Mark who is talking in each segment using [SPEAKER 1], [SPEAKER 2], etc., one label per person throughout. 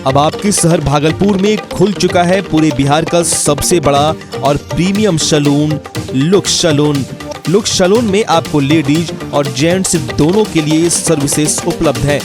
[SPEAKER 1] अब आपके शहर भागलपुर में खुल चुका है पूरे बिहार का सबसे बड़ा और premium salon Looks Salon. Looks Salon में आपको लेडीज और जेंट्स दोनों के लिए सर्विसेज उपलब्ध है।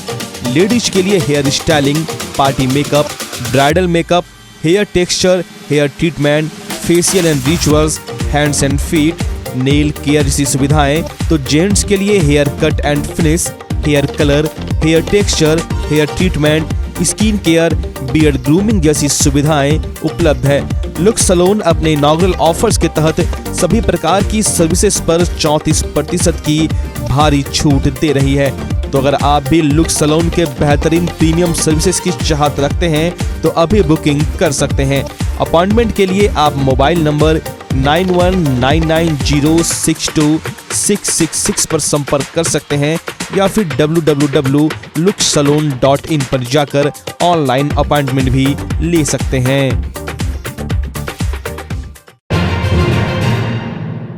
[SPEAKER 1] लेडीज के लिए hair styling, party makeup, bridal makeup, hair texture, hair treatment, facial and rituals, hands and feet, nail care जैसी सुविधाएं। तो जेंट्स के लिए hair cut and finish, hair colour, hair texture, hair treatment, skin care, beard grooming जैसी सुविधाएं उपलब्ध है। Looks Salon अपने इनॉग्रल ऑफर्स के तहत सभी प्रकार की सर्विसेज पर 34% की भारी छूट दे रही है। तो अगर आप भी लुक्स सैलून के बेहतरीन प्रीमियम सर्विसेज की चाहत रखते हैं तो अभी बुकिंग कर सकते हैं। अपॉइंटमेंट के लिए आप मोबाइल नंबर 9199062666 पर संपर्क कर सकते हैं या फिर www.luxsalon.in पर जाकर ऑनलाइन अपॉइंटमेंट भी ले सकते हैं।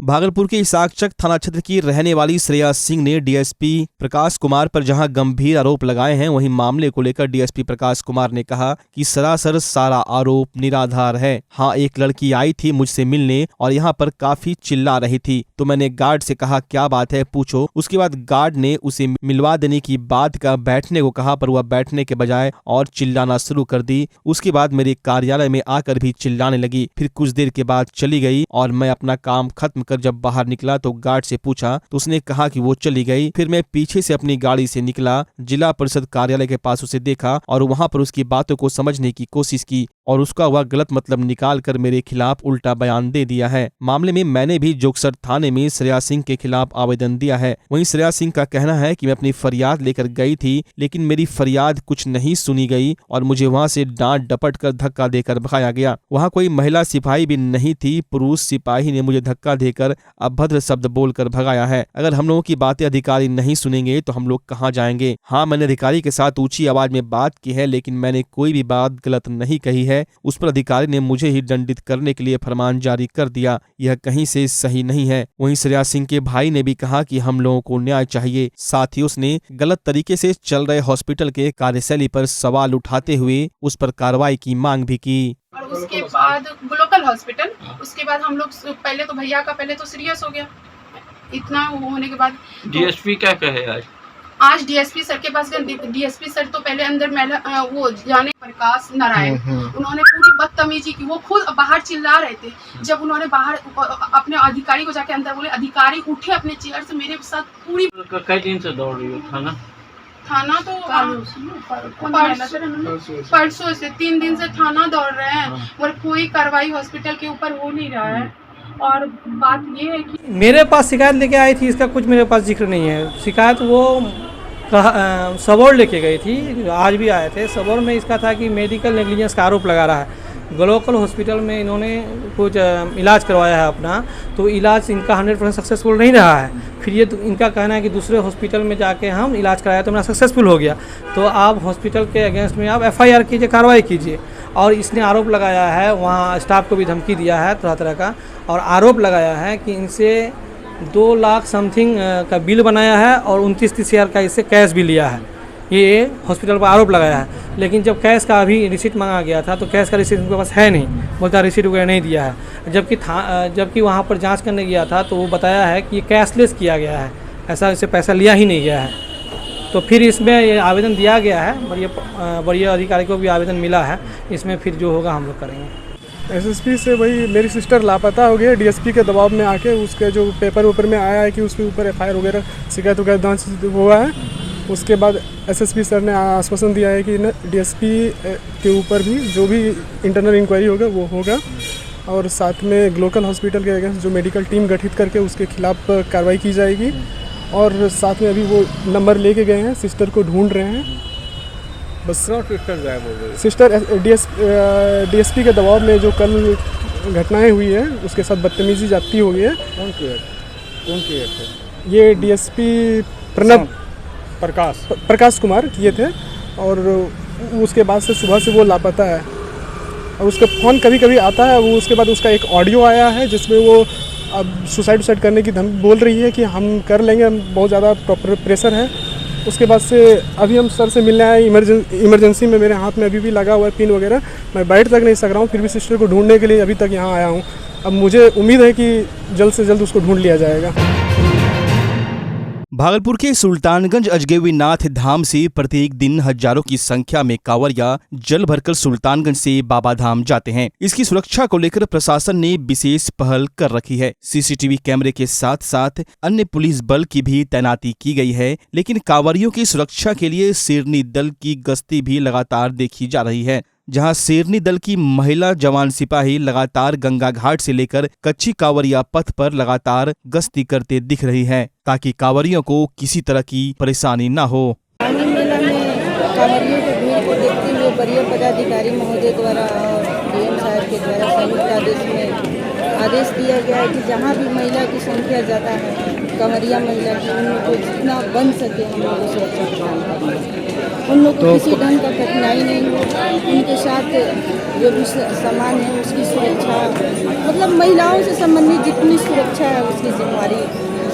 [SPEAKER 1] भागलपुर के इसाकचक थाना क्षेत्र की रहने वाली श्रेया सिंह ने डीएसपी प्रकाश कुमार पर जहां गंभीर आरोप लगाए हैं, वहीं मामले को लेकर डीएसपी प्रकाश कुमार ने कहा कि सरासर सारा आरोप निराधार है। हाँ, एक लड़की आई थी मुझसे मिलने और यहाँ पर काफी चिल्ला रही थी, तो मैंने गार्ड से कहा क्या बात है पूछो। उसके बाद गार्ड ने उसे मिलवा देने की बात का बैठने को कहा, पर वह बैठने के बजाय और चिल्लाना शुरू कर दी। उसके बाद मेरे कार्यालय में आकर भी चिल्लाने लगी। फिर कुछ देर के बाद चली गई और मैं अपना काम खत्म कर जब बाहर निकला तो गार्ड से पूछा तो उसने कहा कि वो चली गई। फिर मैं पीछे से अपनी गाड़ी से निकला, जिला परिषद कार्यालय के पास उसे देखा और वहां पर उसकी बातों को समझने की कोशिश की और उसका वह गलत मतलब निकाल कर मेरे खिलाफ उल्टा बयान दे दिया है। मामले में मैंने भी जोगसर थाने में श्रेया सिंह के खिलाफ आवेदन दिया है। वहीं श्रेया सिंह का कहना है कि मैं अपनी फरियाद लेकर गई थी, लेकिन मेरी फरियाद कुछ नहीं सुनी गई और मुझे वहां से डांट डपट कर धक्का देकर भगाया गया। वहां कोई महिला सिपाही भी नहीं थी, पुरुष सिपाही ने मुझे धक्का देकर अभद्र शब्द बोलकर भगाया है। अगर हम लोगों की बातें अधिकारी नहीं सुनेंगे तो हम लोग कहाँ जाएंगे। हाँ, मैंने अधिकारी के साथ ऊंची आवाज में बात की है, लेकिन मैंने कोई भी बात गलत नहीं कही है। उस पर अधिकारी ने मुझे ही दंडित करने के लिए फरमान जारी कर दिया। यह कहीं से सही नहीं है। वहीं श्रेया सिंह के भाई ने भी कहा कि हम लोगों को न्याय चाहिए। साथ ही उसने गलत तरीके से चल रहे हॉस्पिटल के कार्यशैली पर सवाल उठाते हुए उस पर कार्रवाई की मांग भी की।
[SPEAKER 2] और उसके बाद लोकल हॉस्पिटल, उसके बाद हम लोग पहले तो भैया का पहले तो सीरियस हो गया। इतना होने के बाद
[SPEAKER 3] डीएसपी क्या कहे
[SPEAKER 2] आज डीएसपी सर के पास गए। डीएसपी सर तो पहले अंदर वो जाने प्रकाश नारायण, उन्होंने पूरी बदतमीजी की। वो खुद बाहर चिल्ला रहे थे। जब उन्होंने बाहर अपने अधिकारी को जाके अंदर बोले, अधिकारी उठे अपने चेयर से मेरे साथ पूरी।
[SPEAKER 3] कई दिन से दौड़ रही हो थाना
[SPEAKER 2] तो परसों से 3 दिन से थाना दौड़ रहे हैं और कोई कार्रवाई हॉस्पिटल के ऊपर हो नहीं रहा है। और बात ये है कि
[SPEAKER 4] मेरे पास शिकायत लेके आई थी, इसका कुछ मेरे पास जिक्र नहीं है। शिकायत वो सबौर लेके गई थी, आज भी आए थे। सबौर में इसका था कि मेडिकल नेग्लिजेंस का आरोप लगा रहा है। ग्लोकल हॉस्पिटल में इन्होंने कुछ इलाज करवाया है अपना, तो इलाज इनका 100% सक्सेसफुल नहीं रहा है। फिर ये इनका कहना है कि दूसरे हॉस्पिटल में जाके हम इलाज कराया तो मेरा सक्सेसफुल हो गया। तो आप हॉस्पिटल के अगेंस्ट में आप FIR कीजिए, कार्रवाई कीजिए। और इसने आरोप लगाया है, वहाँ स्टाफ को भी धमकी दिया है तरह तरह का, और आरोप लगाया है कि इनसे 2 लाख समथिंग का बिल बनाया है और 29-30 हज़ार का इससे कैश भी लिया है। ये हॉस्पिटल पर आरोप लगाया है। लेकिन जब कैश का अभी रिसीट मांगा गया था तो कैश का रिसीट उनके पास है नहीं, बोलता रिसीट वगैरह नहीं दिया है। जबकि वहाँ पर जांच करने गया था तो वो बताया है कि ये कैशलेस किया गया है, ऐसा इससे पैसा लिया ही नहीं गया है। तो फिर इसमें ये आवेदन दिया गया है, वरीय अधिकारी को भी आवेदन मिला है। इसमें फिर जो होगा हम लोग करेंगे।
[SPEAKER 5] SSP से वही मेरी सिस्टर लापता हो गई, DSP के दबाव में आके उसके जो पेपर ऊपर में आया है कि उसके ऊपर FIR वगैरह शिकायत वगैरह दर्ज हुआ है। उसके बाद SSP सर ने आश्वासन दिया है कि DSP के ऊपर भी जो भी इंटरनल इंक्वायरी होगा वो होगा, और साथ में ग्लोकल हॉस्पिटल के अगेंस्ट जो मेडिकल टीम गठित करके उसके खिलाफ कार्रवाई की जाएगी। और साथ में अभी वो नंबर लेके गए हैं, सिस्टर को ढूंढ रहे हैं। बस सिस्टर DSP के दबाव में जो कल घटनाएं हुई है उसके साथ बदतमीजी जाती हो गई है। कौन की है? ये DSP प्रणब प्रकाश कुमार किए थे, और उसके बाद से सुबह से वो लापता है। और उसका फ़ोन कभी कभी आता है। वो उसके बाद उसका एक ऑडियो आया है जिसमें वो अब सुसाइड करने की धमकी बोल रही है कि हम कर लेंगे, बहुत ज़्यादा प्रॉपर प्रेशर है। उसके बाद से अभी हम सर से मिलने आए, इमरजेंसी में मेरे हाथ में अभी भी लगा हुआ है पिन वगैरह, मैं बैठ तक नहीं सक रहा हूँ, फिर भी सिस्टर को ढूंढने के लिए अभी तक यहाँ आया हूँ। अब मुझे उम्मीद है कि जल्द से जल्द उसको ढूंढ लिया जाएगा।
[SPEAKER 1] भागलपुर के सुल्तानगंज अजगैबीनाथ धाम से प्रत्येक दिन हजारों की संख्या में कांवरिया जल भरकर सुल्तानगंज से बाबा धाम जाते हैं। इसकी सुरक्षा को लेकर प्रशासन ने विशेष पहल कर रखी है। सीसीटीवी कैमरे के साथ साथ अन्य पुलिस बल की भी तैनाती की गई है, लेकिन कांवरियों की सुरक्षा के लिए शेरनी दल की गश्ती भी लगातार देखी जा रही है, जहां शेरनी दल की महिला जवान सिपाही लगातार गंगा घाट से लेकर कच्ची कांवरिया पथ पर लगातार गश्ती करते दिख रही है, ताकि कांवरियों को किसी तरह की परेशानी न हो।
[SPEAKER 6] मेला में कांवरियों की भीड़ को देखते हुए वरीय पदाधिकारी महोदय द्वारा और डीएम साहब के द्वारा संयुक्त आदेश में आदेश दिया गया है कि जहाँ भी महिला की संख्या ज़्यादा है, कांवरिया महिला की, उन लोग को जितना बन सके हम लोग सुरक्षा प्रदान करेंगे। उन लोग को किसी ढंग का कठिनाई नहीं हो, उनके साथ जो भी सामान है उसकी सुरक्षा, मतलब महिलाओं से संबंधित जितनी सुरक्षा है उसकी जिम्मेवारी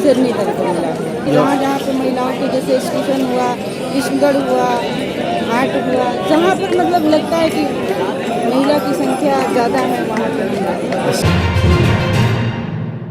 [SPEAKER 6] शेरनी दल को मिला है। जहाँ जहाँ पर महिलाओं के जैसे स्टेशन हुआ, किशनगढ़ हुआ, हाट हुआ, जहाँ पर मतलब लगता है कि महिला की संख्या ज़्यादा है वहाँ पर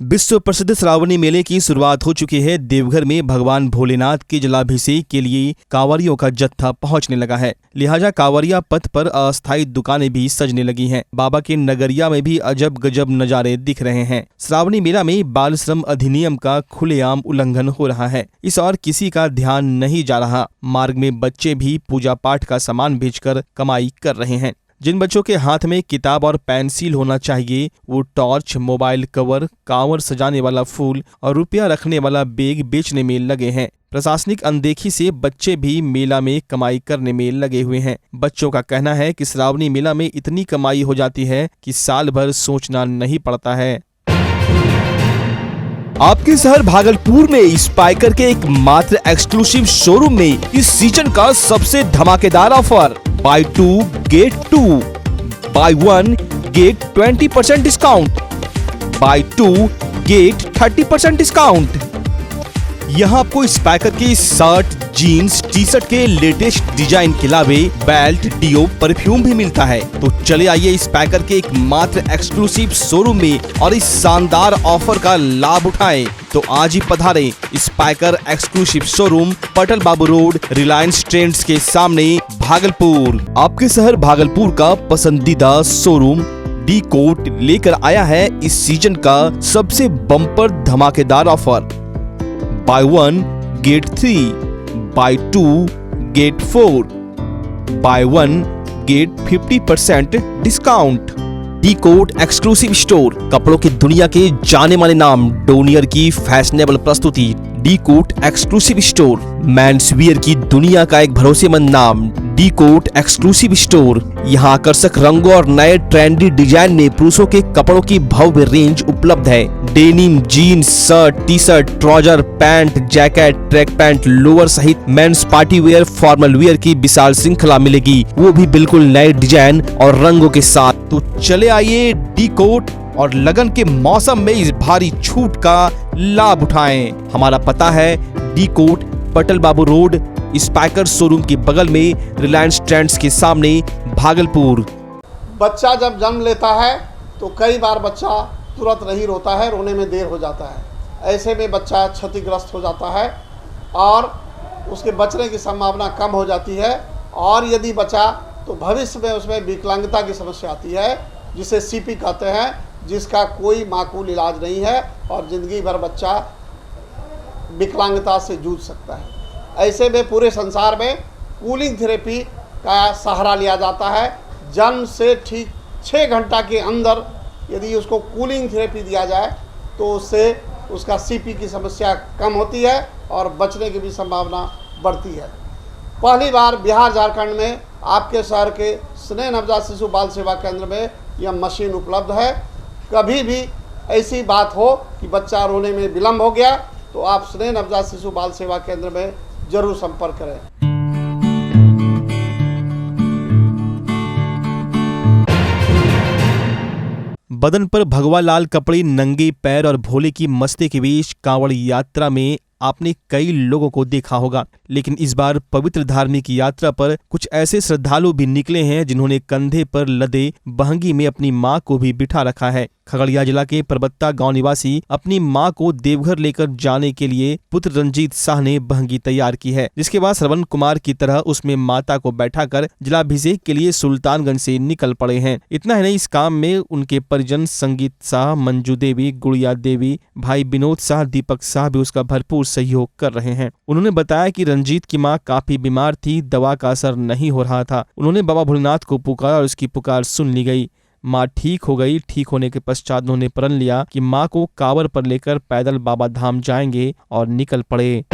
[SPEAKER 1] विश्व प्रसिद्ध श्रावणी मेले की शुरुआत हो चुकी है। देवघर में भगवान भोलेनाथ के जलाभिषेक के लिए कांवरियों का जत्था पहुंचने लगा है, लिहाजा कांवरिया पथ पर अस्थायी दुकानें भी सजने लगी हैं। बाबा के नगरिया में भी अजब गजब नजारे दिख रहे हैं। श्रावणी मेला में बाल श्रम अधिनियम का खुलेआम उल्लंघन हो रहा है, इस और किसी का ध्यान नहीं जा रहा। मार्ग में बच्चे भी पूजा पाठ का सामान बेचकर कमाई कर रहे हैं। जिन बच्चों के हाथ में किताब और पेंसिल होना चाहिए, वो टॉर्च, मोबाइल कवर, कांवर सजाने वाला फूल और रुपया रखने वाला बैग बेचने में लगे हैं। प्रशासनिक अनदेखी से बच्चे भी मेला में कमाई करने में लगे हुए हैं। बच्चों का कहना है कि श्रावणी मेला में इतनी कमाई हो जाती है कि साल भर सोचना नहीं पड़ता है। आपके शहर भागलपुर में स्पाइकर के एक मात्र एक्सक्लूसिव शोरूम में इस सीजन का सबसे धमाकेदार offer, buy 2 get 2, buy 1 get 20% discount, buy 2 get 30% discount. यहाँ आपको स्पाइकर के शर्ट, जीन्स, टी शर्ट के लेटेस्ट डिजाइन के अलावे बेल्ट, डियो, परफ्यूम भी मिलता है। तो चले आइए स्पाइकर के एक मात्र एक्सक्लूसिव शोरूम में और इस शानदार ऑफर का लाभ उठाएं। तो आज ही पधारें स्पाइकर एक्सक्लूसिव शोरूम, पटल बाबू रोड, रिलायंस ट्रेंड्स के सामने, भागलपुर। आपके शहर भागलपुर का पसंदीदा शोरूम डी कोट लेकर आया है इस सीजन का सबसे बम्पर धमाकेदार offer, buy 1 get 3, buy 2 get 4, buy 1 get 50% discount. D'cot exclusive store, कपड़ों की दुनिया के जाने माने नाम डोनियर की फैशनेबल प्रस्तुति। D'cot exclusive store, men's wear की दुनिया का एक भरोसेमंद नाम, डी कोट एक्सक्लूसिव स्टोर। यहाँ आकर्षक रंगों और नए ट्रेंडी डिजाइन में पुरुषों के कपड़ों की भव्य रेंज उपलब्ध है। Denim, jeans, shirt, T shirt, trouser, pant, jacket, track pant, lower सहित men's party wear, formal wear की विशाल श्रृंखला मिलेगी, वो भी बिल्कुल नए डिजाइन और रंगों के साथ। तो चले आइए डी कोट और लगन के मौसम में इस भारी छूट का लाभ उठाएं। हमारा पता है डी कोट, पटल बाबू रोड, स्पाइकर शोरूम के बगल में, रिलायंस ट्रेंड्स के सामने, भागलपुर।
[SPEAKER 7] बच्चा जब जन्म लेता है तो कई बार बच्चा तुरंत नहीं रोता है, रोने में देर हो जाता है। ऐसे में बच्चा क्षतिग्रस्त हो जाता है और उसके बचने की संभावना कम हो जाती है। और यदि बचा तो भविष्य में उसमें विकलांगता की समस्या आती है, जिसे सीपी कहते हैं, जिसका कोई माकूल इलाज नहीं है और ज़िंदगी भर बच्चा विकलांगता से जूझ सकता है। ऐसे में पूरे संसार में कूलिंग थेरेपी का सहारा लिया जाता है। जन्म से ठीक 6 घंटा के अंदर यदि उसको कूलिंग थेरेपी दिया जाए तो उससे उसका सीपी की समस्या कम होती है और बचने की भी संभावना बढ़ती है। पहली बार बिहार झारखंड में आपके शहर के स्नेह नवजात शिशु बाल सेवा केंद्र में यह मशीन उपलब्ध है। कभी भी ऐसी बात हो कि बच्चा रोने में विलम्ब हो गया तो आप स्नेह नवजात शिशु बाल सेवा केंद्र में जरूर संपर्क करें।
[SPEAKER 1] बदन पर भगवा लाल कपड़े, नंगे पैर और भोले की मस्ती के बीच कांवड़ यात्रा में आपने कई लोगों को देखा होगा, लेकिन इस बार पवित्र धार्मिक यात्रा पर कुछ ऐसे श्रद्धालु भी निकले हैं जिन्होंने कंधे पर लदे बहंगी में अपनी मां को भी बिठा रखा है। खगड़िया जिला के परबत्ता गांव निवासी अपनी मां को देवघर लेकर जाने के लिए पुत्र रंजीत शाह ने बहंगी तैयार की है, जिसके बाद श्रवण कुमार की तरह उसमें माता को बैठाकर जलाभिषेक के लिए सुल्तानगंज से निकल पड़े हैं। इतना ही नहीं, इस काम में उनके परिजन संगीत शाह, मंजू देवी, गुड़िया देवी, भाई विनोद शाह, दीपक शाह भी उसका भरपूर सहयोग कर रहे हैं। उन्होंने बताया कि रंजीत की मां काफी बीमार थी, दवा का असर नहीं हो रहा था। उन्होंने बाबा भोलेनाथ को पुकारा और उसकी पुकार सुन ली गई। मां ठीक हो गई। ठीक होने के पश्चात उन्होंने प्रण लिया कि मां को कांवर पर लेकर पैदल बाबा धाम जाएंगे और निकल पड़े।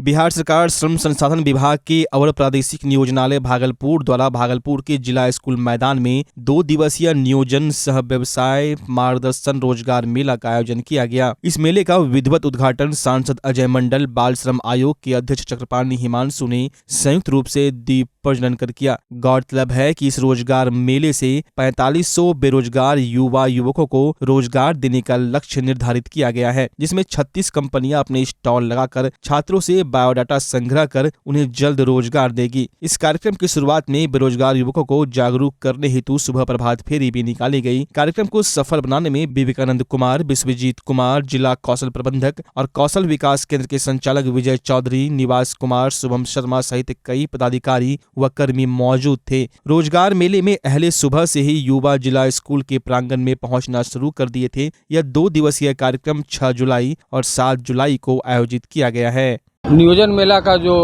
[SPEAKER 1] बिहार सरकार श्रम संसाधन विभाग के अवर प्रादेशिक नियोजनालय भागलपुर द्वारा भागलपुर के जिला स्कूल मैदान में 2 दिवसीय नियोजन सह व्यवसाय मार्गदर्शन रोजगार मेला का आयोजन किया गया। इस मेले का विधिवत उद्घाटन सांसद अजय मंडल, बाल श्रम आयोग के अध्यक्ष चक्रपाणी हिमांशु ने संयुक्त रूप से दीप प्रज्वलन कर किया। गौरतलब है कि इस रोजगार मेले से 4500 बेरोजगार युवा युवकों को रोजगार देने का लक्ष्य निर्धारित किया गया है, जिसमें 36 कंपनियां अपने स्टॉल लगाकर छात्रों से बायोडाटा संग्रह कर उन्हें जल्द रोजगार देगी। इस कार्यक्रम की शुरुआत में बेरोजगार युवकों को जागरूक करने हेतु सुबह प्रभात फेरी भी निकाली गई। कार्यक्रम को सफल बनाने में विवेकानंद कुमार, विश्वजीत कुमार, जिला कौशल प्रबंधक और कौशल विकास केंद्र के संचालक विजय चौधरी, निवास कुमार, शुभम शर्मा सहित कई पदाधिकारी व कर्मी मौजूद थे। रोजगार मेले में अहले सुबह से ही युवा जिला स्कूल के प्रांगण में पहुंचना शुरू कर दिए थे। यह 2 दिवसीय कार्यक्रम 6 जुलाई और 7 जुलाई को आयोजित किया गया है।
[SPEAKER 8] नियोजन मेला का जो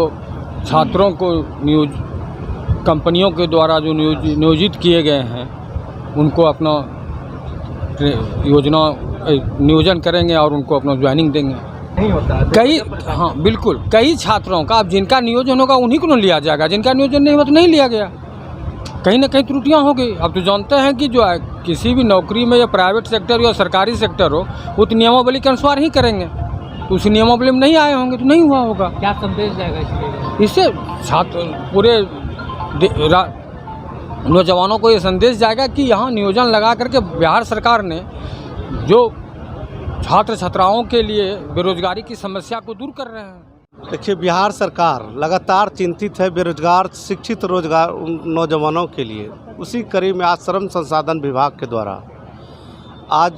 [SPEAKER 8] छात्रों को कंपनियों के द्वारा जो नियोजित किए गए हैं, उनको अपना नियोजन करेंगे और उनको अपना ज्वाइनिंग देंगे। नहीं होता कई, हाँ बिल्कुल, कई छात्रों का अब जिनका नियोजन होगा उन्हीं को लिया जाएगा, जिनका नियोजन नहीं हुआ तो नहीं लिया गया। कहीं ना कहीं त्रुटियां हो गई। अब तो जानते हैं कि जो किसी भी नौकरी में या प्राइवेट सेक्टर या सरकारी सेक्टर हो, वो तो नियमावली के अनुसार ही करेंगे। तो उस नियमावली में नहीं आए होंगे तो नहीं हुआ होगा।
[SPEAKER 4] क्या संदेश जाएगा
[SPEAKER 8] इससे छात्र पूरे नौजवानों को ये संदेश जाएगा कि यहाँ नियोजन लगा करके बिहार सरकार ने जो छात्र छात्राओं के लिए बेरोजगारी की समस्या को दूर कर रहे हैं।
[SPEAKER 9] देखिए, बिहार सरकार लगातार चिंतित है बेरोजगार शिक्षित रोजगार नौजवानों के लिए। उसी कड़ी में आज श्रम संसाधन विभाग के द्वारा आज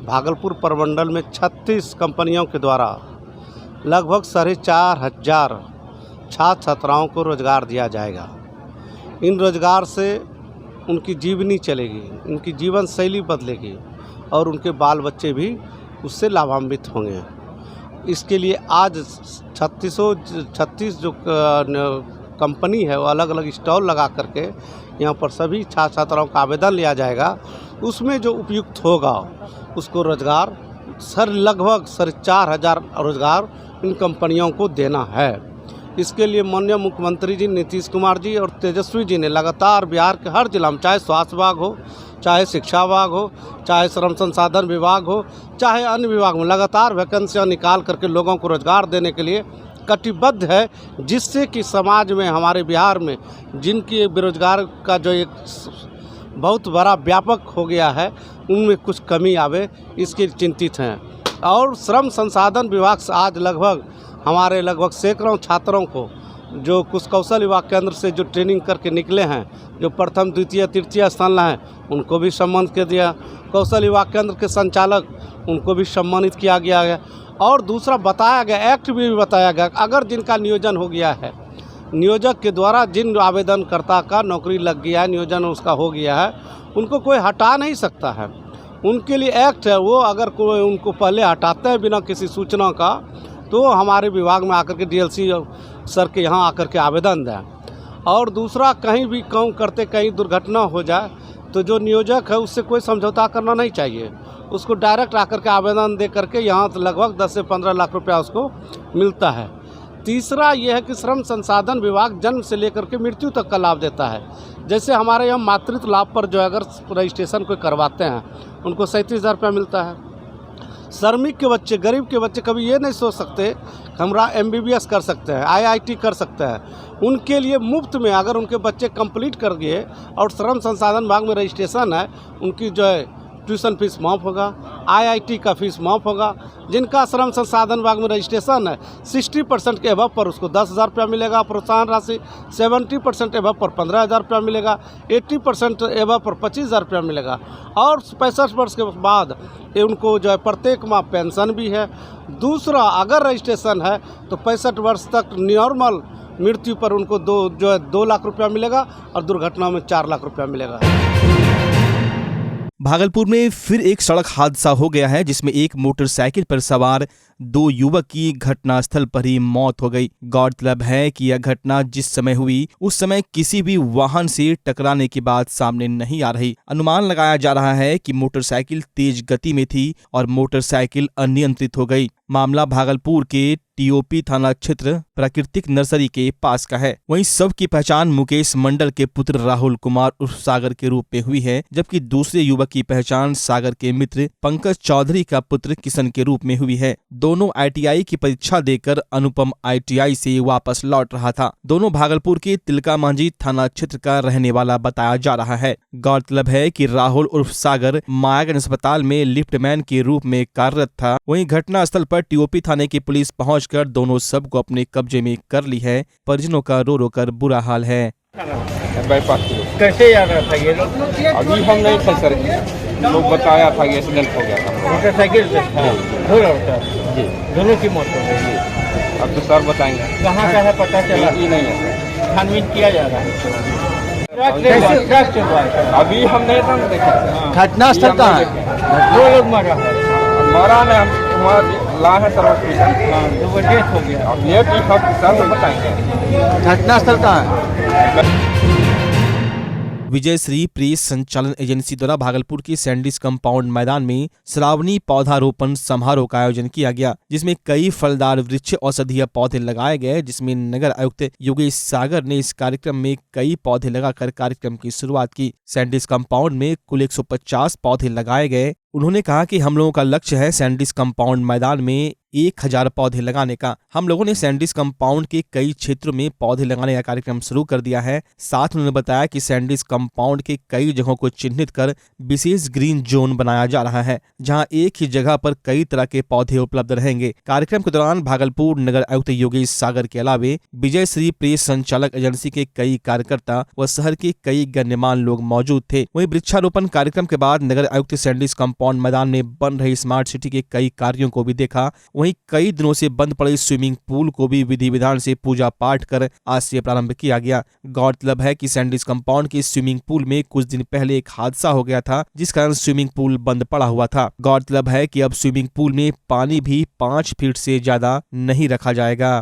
[SPEAKER 9] भागलपुर प्रमंडल में 36 कंपनियों के द्वारा लगभग 4,500 छात्र छात्राओं को रोजगार दिया जाएगा। इन रोजगार से उनकी जीवनी चलेगी, उनकी जीवन शैली बदलेगी और उनके बाल बच्चे भी उससे लाभान्वित होंगे। इसके लिए आज 36 जो कंपनी है वो अलग अलग स्टॉल लगा करके यहाँ पर सभी छात्र छात्राओं का आवेदन लिया जाएगा। उसमें जो उपयुक्त होगा उसको रोजगार लगभग 4,500 रोजगार इन कंपनियों को देना है। इसके लिए माननीय मुख्यमंत्री जी नीतीश कुमार जी और तेजस्वी जी ने लगातार बिहार के हर जिला में, चाहे स्वास्थ्य विभाग हो, चाहे शिक्षा विभाग हो, चाहे श्रम संसाधन विभाग हो, चाहे अन्य विभाग में लगातार वैकेंसियाँ निकाल करके लोगों को रोजगार देने के लिए कटिबद्ध है, जिससे कि समाज में हमारे बिहार में जिनकी बेरोजगार का जो एक बहुत बड़ा व्यापक हो गया है उनमें कुछ कमी आवे, इसके चिंतित हैं। और श्रम संसाधन विभाग से आज हमारे लगभग सैकड़ों छात्रों को जो कुछ कौशल विभाग केंद्र से जो ट्रेनिंग करके निकले हैं, जो प्रथम द्वितीय तृतीय स्थान हैं, उनको भी सम्मानित किया गया। कौशल विभाग केंद्र के संचालक, उनको भी सम्मानित किया गया है। और दूसरा बताया गया, एक्ट भी बताया गया, अगर जिनका नियोजन हो गया है, नियोजक के द्वारा जिन आवेदनकर्ता का नौकरी लग गया है, नियोजन उसका हो गया है, उनको कोई हटा नहीं सकता है। उनके लिए एक्ट है, वो अगर कोई उनको पहले हटाते हैं बिना किसी सूचना का, तो हमारे विभाग में आकर के डीएलसी सर के यहाँ आकर के आवेदन दें। और दूसरा, कहीं भी काम करते कहीं दुर्घटना हो जाए तो जो नियोजक है उससे कोई समझौता करना नहीं चाहिए, उसको डायरेक्ट आकर के आवेदन दे करके यहाँ तो लगभग 10 से 15 लाख रुपया उसको मिलता है। तीसरा ये है कि श्रम संसाधन विभाग जन्म से लेकर के मृत्यु तक का लाभ देता है। जैसे हमारे यहाँ मातृत्व लाभ पर जो अगर रजिस्ट्रेशन कोई करवाते हैं उनको 37,000 रुपया मिलता है। श्रमिक के बच्चे, गरीब के बच्चे कभी ये नहीं सोच सकते हमरा MBBS कर सकते हैं, IIT कर सकते हैं, उनके लिए मुफ्त में अगर उनके बच्चे कंप्लीट कर गए और श्रम संसाधन विभाग में रजिस्ट्रेशन है, उनकी जो है ट्यूशन फीस माफ़ होगा, IIT का फीस माफ़ होगा। जिनका श्रम संसाधन विभाग में रजिस्ट्रेशन है 60% के एबव पर उसको 10,000 रुपया मिलेगा प्रोत्साहन राशि, 70% एबव पर 15,000 रुपया मिलेगा, 80% एबव पर 25,000 रुपया मिलेगा और 65 वर्ष के बाद ये उनको जो है प्रत्येक माह पेंशन भी है। दूसरा, अगर रजिस्ट्रेशन है तो 65 वर्ष तक नॉर्मल मृत्यु पर उनको 2 लाख रुपया मिलेगा और दुर्घटना में 4 लाख रुपया मिलेगा।
[SPEAKER 1] भागलपुर में फिर एक सड़क हादसा हो गया है जिसमें एक मोटरसाइकिल पर सवार 2 युवक की घटनास्थल पर ही मौत हो गई। गौरतलब है कि यह घटना जिस समय हुई उस समय किसी भी वाहन से टकराने की बात सामने नहीं आ रही। अनुमान लगाया जा रहा है कि मोटरसाइकिल तेज गति में थी और मोटरसाइकिल अनियंत्रित हो गई। मामला भागलपुर के TOP थाना क्षेत्र प्राकृतिक नर्सरी के पास का है। वहीं शव की पहचान मुकेश मंडल के पुत्र राहुल कुमार उर्फ सागर के रूप में हुई है, जबकि दूसरे युवक की पहचान सागर के मित्र पंकज चौधरी का पुत्र किशन के रूप में हुई है। दोनों ITI की परीक्षा देकर अनुपम ITI से वापस लौट रहा था। दोनों भागलपुर के तिलका मांझी थाना क्षेत्र का रहने वाला बताया जा रहा है। गौरतलब है कि राहुल उर्फ सागर मायागंज अस्पताल में लिफ्टमैन के रूप में कार्यरत था। वहीं घटनास्थल पर TOP थाने की पुलिस पहुंचकर दोनों सब को अपने कब्जे में कर ली है। परिजनों का रो रो कर बुरा हाल है।
[SPEAKER 10] कैसे जा रहा था ये लोग? अभी हम नहीं थे सर, लोग बताया था कि एक्सीडेंट हो गया था। मोटरसाइकिल से था, दो लड़का जी, दोनों की मौत हो गई। अब तो सर बताएंगे कहाँ का है, पता चला ही नहीं है। छानबीन किया जा रहा है। अभी हम नहीं देखा
[SPEAKER 8] घटनास्थल कहाँ है?
[SPEAKER 10] 2 लोग मरा नहीं, ला है सर हॉस्पिटल, 2 डेथ हो गया। अब ये सर बताएंगे
[SPEAKER 8] घटनास्थल कहाँ है?
[SPEAKER 1] विजय श्री प्रेस संचालन एजेंसी द्वारा भागलपुर के सैंडिस कंपाउंड मैदान में श्रावणी पौधारोपण समारोह का आयोजन किया गया, जिसमें कई फलदार वृक्ष औषधीय पौधे लगाए गए। जिसमें नगर आयुक्त योगेश सागर ने इस कार्यक्रम में कई पौधे लगाकर कार्यक्रम की शुरुआत की। सैंडिस कंपाउंड में कुल 150 पौधे लगाए गए। उन्होंने कहा कि हम लोगों का लक्ष्य है सैंडिस कंपाउंड मैदान में 1000 पौधे लगाने का। हम लोगों ने सैंडिस कंपाउंड के कई क्षेत्रों में पौधे लगाने का कार्यक्रम शुरू कर दिया है। साथ उन्होंने बताया कि सैंडिस कंपाउंड के कई जगहों को चिन्हित कर विशेष ग्रीन जोन बनाया जा रहा है, जहां एक ही जगह पर कई तरह के पौधे उपलब्ध रहेंगे। कार्यक्रम के दौरान भागलपुर नगर आयुक्त योगेश सागर के अलावे विजय श्री प्रेस संचालक एजेंसी के कई कार्यकर्ता व शहर के कई गण्यमान्य लोग मौजूद थे। वहीं वृक्षारोपण कार्यक्रम के बाद नगर आयुक्त सैंडिस कंपाउंड मैदान में बन रही स्मार्ट सिटी के कई कार्यों को भी देखा। वहीं कई दिनों से बंद पड़े स्विमिंग पूल को भी विधि विधान से पूजा पाठ कर आज से प्रारंभ किया गया। गौरतलब है कि सैंडिस कंपाउंड के स्विमिंग पूल में कुछ दिन पहले एक हादसा हो गया था, जिस कारण स्विमिंग पूल बंद पड़ा हुआ था। गौरतलब है कि अब स्विमिंग पूल में पानी भी 5 फीट से ज्यादा नहीं रखा जाएगा।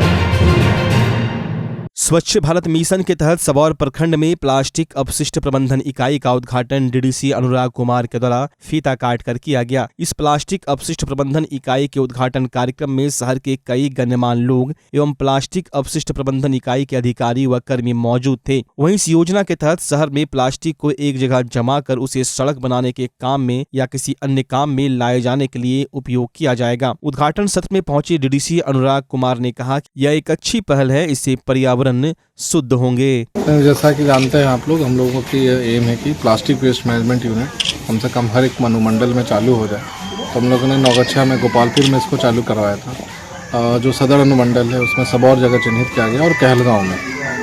[SPEAKER 1] स्वच्छ भारत मिशन के तहत सबौर प्रखंड में प्लास्टिक अपशिष्ट प्रबंधन इकाई का उद्घाटन DDC अनुराग कुमार के द्वारा फीता काट कर किया गया। इस प्लास्टिक अपशिष्ट प्रबंधन इकाई के उद्घाटन कार्यक्रम में शहर के कई गण्यमान्य लोग एवं प्लास्टिक अपशिष्ट प्रबंधन इकाई के अधिकारी व कर्मी मौजूद थे। वहीं इस योजना के तहत शहर में प्लास्टिक को एक जगह जमा कर उसे सड़क बनाने के काम में या किसी अन्य काम में लाए जाने के लिए उपयोग किया जाएगा। उद्घाटन सत्र में पहुंचे DDC अनुराग कुमार ने कहा कि यह एक अच्छी पहल है, इससे पर्यावरण शुद्ध होंगे।
[SPEAKER 11] जैसा कि जानते हैं आप लोग, हम लोगों की एम है कि प्लास्टिक वेस्ट मैनेजमेंट यूनिट कम से कम हर एक अनुमंडल में चालू हो जाए। तो हम लोगों ने नौगछिया में, गोपालपुर में इसको चालू करवाया था। जो सदर अनुमंडल है उसमें सबौर जगह चिन्हित किया गया और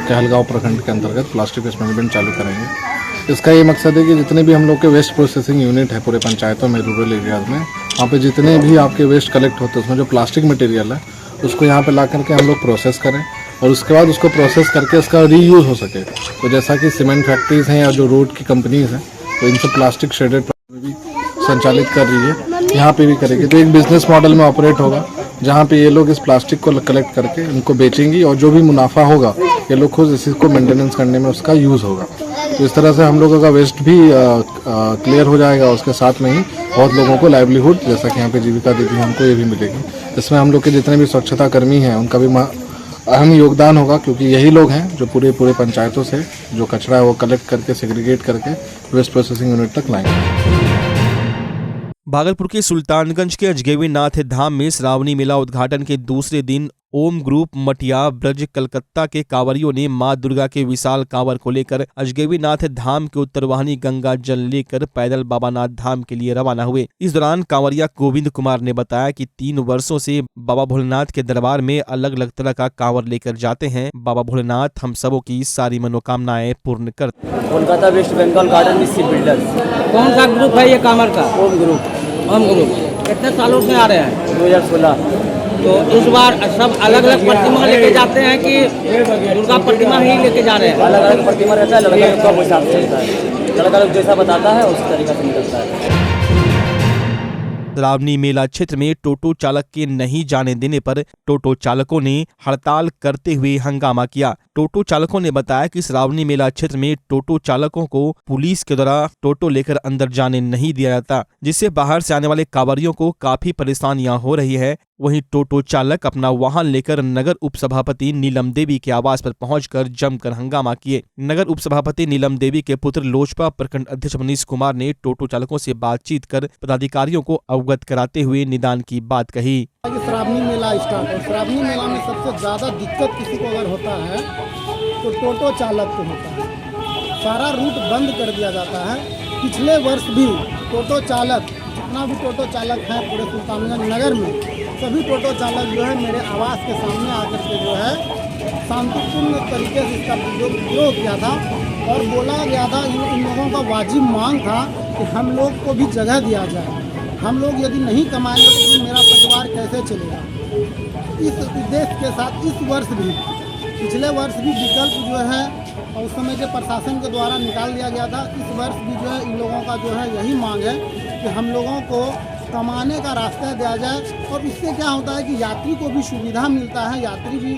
[SPEAKER 11] कहलगांव प्रखंड के अंतर्गत प्लास्टिक वेस्ट मैनेजमेंट चालू करेंगे। इसका ये मकसद है कि जितने भी हम लोग के वेस्ट प्रोसेसिंग यूनिट है पूरे पंचायतों में, रूरल एरियाज में, वहाँ पे जितने भी आपके वेस्ट कलेक्ट होते हैं उसमें जो प्लास्टिक मटेरियल है उसको यहाँ पे ला करके हम लोग प्रोसेस करें और उसके बाद उसको प्रोसेस करके इसका रीयूज़ हो सके। तो जैसा कि सीमेंट फैक्ट्रीज़ हैं या जो रोड की कंपनीज़ हैं तो इनसे प्लास्टिक शेडेड भी संचालित कर रही है, यहाँ पे भी करेगी। तो एक बिजनेस मॉडल में ऑपरेट होगा जहाँ पे ये लोग इस प्लास्टिक को कलेक्ट करके इनको बेचेंगी और जो भी मुनाफा होगा ये लोग खुद इसी को मेंटेनेंस करने में उसका यूज़ होगा। तो इस तरह से हम लोगों का वेस्ट भी क्लियर हो जाएगा। उसके साथ में ही बहुत लोगों को लाइवलीहुड, जैसा कि यहाँ पे जीविका दीदी हमको ये भी मिलेगी। इसमें हम लोग के जितने भी स्वच्छता कर्मी हैं उनका भी अहम योगदान होगा, क्योंकि यही लोग हैं जो पूरे पंचायतों से जो कचरा है वो कलेक्ट करके सेग्रीगेट करके वेस्ट प्रोसेसिंग यूनिट तक लाएंगे।
[SPEAKER 1] भागलपुर के सुल्तानगंज के अजगैबी नाथ धाम में श्रावणी मेला उद्घाटन के दूसरे दिन ओम ग्रुप मटिया ब्रज कलकत्ता के कांवरियों ने मां दुर्गा के विशाल कांवर को लेकर अजगैबीनाथ धाम के उत्तरवाहिनी गंगा जल लेकर पैदल बाबानाथ धाम के लिए रवाना हुए। इस दौरान कांवरिया गोविंद कुमार ने बताया कि 3 वर्षों से बाबा भोलेनाथ के दरबार में अलग अलग तरह का कांवर लेकर जाते हैं। बाबा भोलेनाथ हम सबों की सारी मनोकामनाएं पूर्ण करते हैं।
[SPEAKER 12] Kolkata West Bengal Garden shipbuilders.
[SPEAKER 4] कौन सा ग्रुप है ये कांवर का?
[SPEAKER 12] ओम ग्रुप।
[SPEAKER 4] हम ग्रुप कितने सालों से आ रहे हैं?
[SPEAKER 12] 2016।
[SPEAKER 4] तो इस बार सब अलग अलग प्रतिमा लेके जाते हैं कि दुर्गा प्रतिमा ही लेके जा रहे हैं?
[SPEAKER 12] अलग अलग प्रतिमा रहता है, लड़का का हिसाब से चलता है, लड़का लोग जैसा बताता है उस तरीका से निकलता है।
[SPEAKER 1] श्रावणी मेला क्षेत्र में टोटो चालक के नहीं जाने देने पर टोटो चालकों ने हड़ताल करते हुए हंगामा किया। टोटो चालकों ने बताया कि श्रावणी मेला क्षेत्र में टोटो चालकों को पुलिस के द्वारा टोटो लेकर अंदर जाने नहीं दिया जाता, जिससे बाहर से आने वाले कांवरियों को काफी परेशानियां हो रही है। वहीं टोटो चालक अपना वाहन लेकर नगर उप सभापति नीलम देवी के आवास पर पहुंचकर जमकर हंगामा किए। नगर उप सभापति नीलम देवी के पुत्र लोजपा प्रखंड अध्यक्ष मनीष कुमार ने टोटो चालकों से बातचीत कर पदाधिकारियों को अवगत कराते हुए निदान की बात कही।
[SPEAKER 13] श्रावणी मेला स्टार्ट है। श्रावणी मेला में सबसे ज़्यादा दिक्कत किसी को अगर होता है तो टोटो चालक को होता है। सारा रूट बंद कर दिया जाता है। पिछले वर्ष भी टोटो चालक, जितना भी टोटो चालक है पूरे सुल्तानगंज नगर में, सभी टोटो चालक जो है मेरे आवास के सामने आकर के जो है शांतिपूर्ण तरीके से इसका विरोध किया था और बोला गया था, इन लोगों का वाजिब मांग था कि हम लोग को भी जगह दिया जाए। हम लोग यदि नहीं कमाएंगे तो फिर मेरा परिवार कैसे चलेगा। इस उद्देश्य के साथ इस वर्ष भी, पिछले वर्ष भी विकल्प जो है और उस समय के प्रशासन के द्वारा निकाल दिया गया था। इस वर्ष भी जो है इन लोगों का जो है यही मांग है कि हम लोगों को कमाने का रास्ता दिया जाए और इससे क्या होता है कि यात्री को भी सुविधा मिलता है, यात्री भी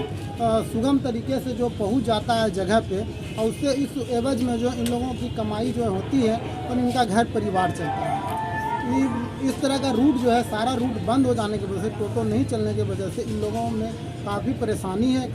[SPEAKER 13] सुगम तरीके से जो पहुंच जाता है जगह पे और उससे इस एवज में जो इन लोगों की कमाई जो होती है और इनका घर परिवार चलता है। इस तरह का रूट जो है, सारा रूट बंद हो जाने की वजह से, टोटो नहीं चलने की वजह से इन लोगों में काफ़ी परेशानी है।